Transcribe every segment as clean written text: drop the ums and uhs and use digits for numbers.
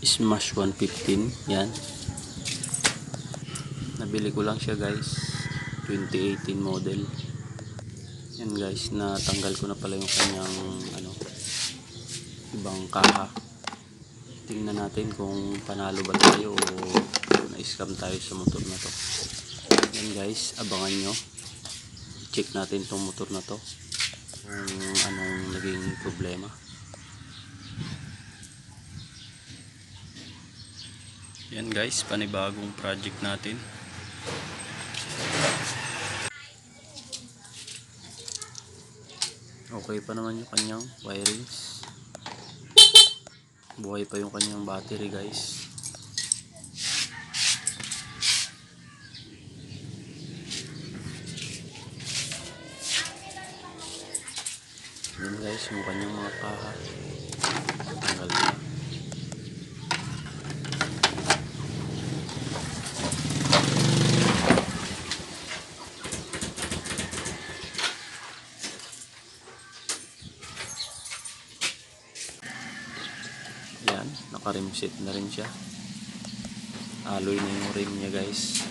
Smash 115. Yan, nabili ko lang siya guys, 2018 model. Yan guys, natanggal ko na pala yung kanyang ibang kaha. Tingnan natin kung panalo ba tayo o na-scam tayo sa motor na to. Yan guys, abangan nyo, check natin tong motor na to kung anong naging problema. Yan guys, panibagong project natin. Okay pa naman yung kanyang wirings, buhay pa yung kanyang battery guys. Yan guys, yung kanyang mga kaha tanggal na. Yan, naka-rim set na rin siya. Alloy na yung rim niya guys.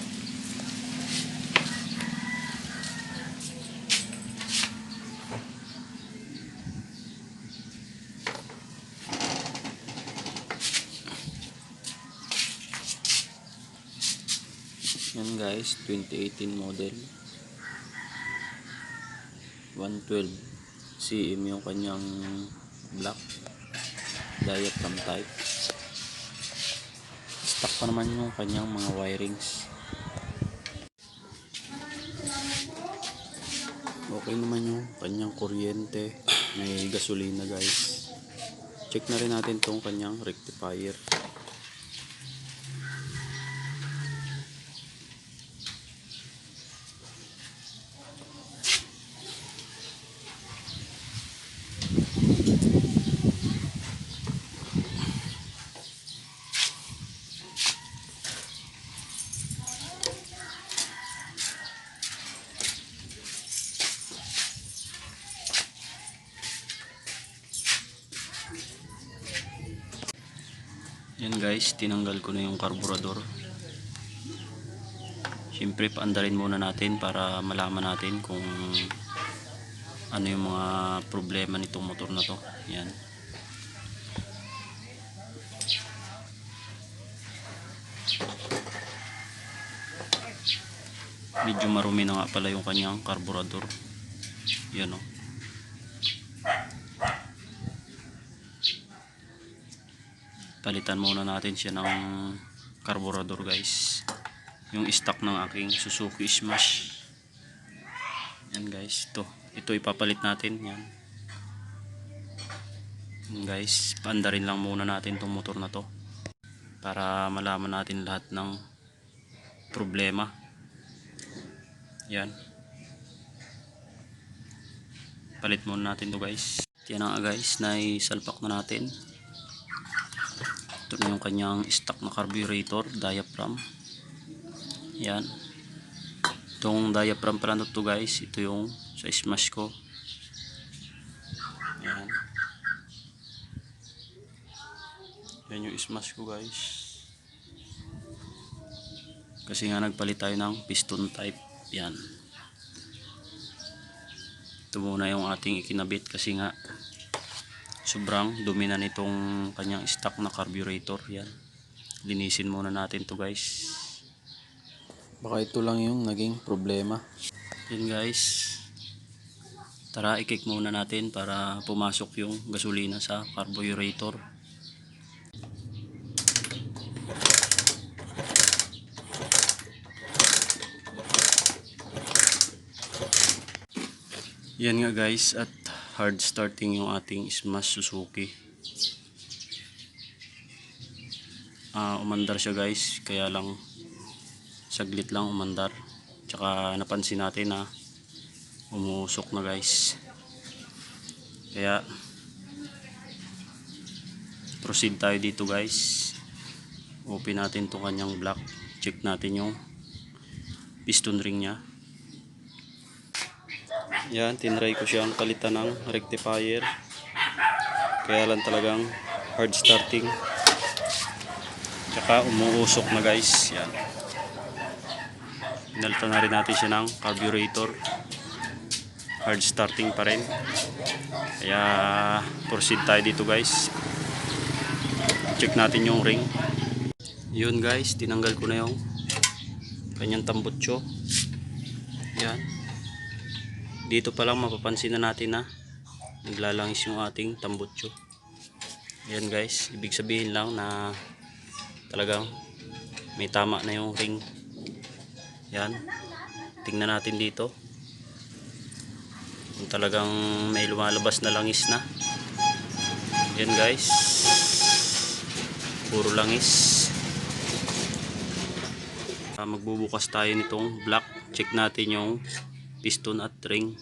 Yan guys, 2018 model, 112 cm yung kanyang black diaphragm type. Stock pa naman yung kanyang mga wirings. Okay naman yung kanyang kuryente, may gasolina guys. Check na rin natin tong kanyang rectifier. Yan guys, tinanggal ko na yung karburador. Siyempre paandarin muna natin para malaman natin kung ano yung mga problema nitong motor na to. Yan. Medyo marumi na nga pala yung kanyang karburador. Yan o. Palitan muna natin siya ng karburador guys, yung stock ng aking Suzuki Smash. Yan guys, ito ipapalit natin. Yan guys, paandarin lang muna natin tong motor na to para malaman natin lahat ng problema. Yan, palit muna natin to guys. Yan nga guys, naisalpak na natin. Ito na yung kanyang stock na carburetor diaphragm. Yan, itong diaphragm pala na to guys, ito yung sa Smash ko. Yan, yan yung Smash ko guys, kasi nga nagpalit tayo ng piston type. Yan, ito muna yung ating ikinabit kasi nga sobrang dumi na nitong kanyang stock na carburetor. Yan, linisin muna natin to guys, baka ito lang yung naging problema. Yan guys, tara i-kick muna natin para pumasok yung gasolina sa carburetor. Yan nga guys, at hard starting yung ating Smash Suzuki. Umandar siya guys, kaya lang saglit lang umandar. Tsaka napansin natin na umusok na guys, kaya proceed tayo dito guys. Open natin itong kanyang block, check natin yung piston ring nya. Yan, tinry ko siyang palitan ng rectifier, kaya lang talagang hard starting. Tsaka umuusok na guys. Yan. Pinalitan na rin natin siya ng carburetor. Hard starting pa rin. Kaya proceed tayo dito guys. Check natin yung ring. Yun guys, tinanggal ko na yung kanyang tambutso. Yan. Dito pa lang mapapansin na natin na naglalangis yung ating tambutso. Yan guys, ibig sabihin lang na talagang may tama na yung ring. Yan. Tingnan natin dito. Kung talagang may lumalabas na langis na. Yan guys. Puro langis. Magbubukas tayo nitong block. Check natin yung piston at ring.